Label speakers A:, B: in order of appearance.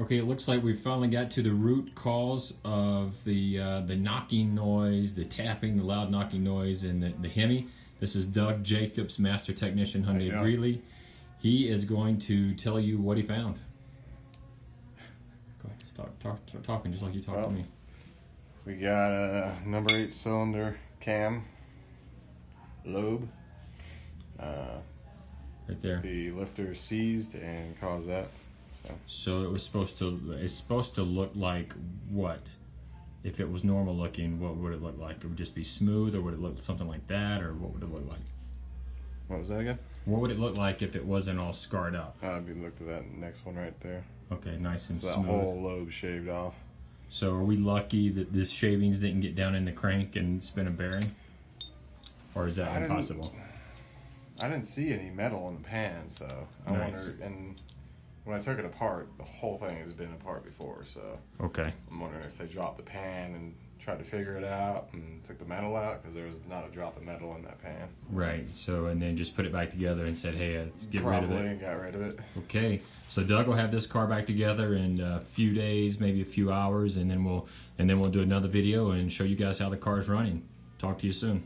A: Okay, it looks like we finally got to the root cause of the knocking noise, the tapping, the loud knocking noise, and the Hemi. This is Doug Jacobs, Master Technician, Hyundai of Greeley. He is going to tell you what he found. Go ahead, start talking just like you talk to me.
B: We got a number 8 cylinder cam lobe.
A: Right there.
B: The lifter seized and caused that.
A: So it was supposed to look like what? If it was normal looking, what would it look like? It would just be smooth, or would it look something like that, or what would it look like?
B: What was that again?
A: What would it look like if it wasn't all scarred up?
B: We looked at that next one right there.
A: Okay, nice and
B: so
A: smooth.
B: That whole lobe shaved off.
A: So are we lucky that this shavings didn't get down in the crank and spin a bearing? Or is that impossible?
B: I didn't see any metal in the pan, so I wonder. And when I took it apart, the whole thing has been apart before, so
A: okay.
B: I'm wondering if they dropped the pan and tried to figure it out and took the metal out, because there was not a drop of metal in that pan.
A: Right. So and then just put it back together and said, "Hey, let's get rid of it."
B: Probably got rid of it.
A: Okay. So Doug will have this car back together in a few days, maybe a few hours, and then we'll do another video and show you guys how the car is running. Talk to you soon.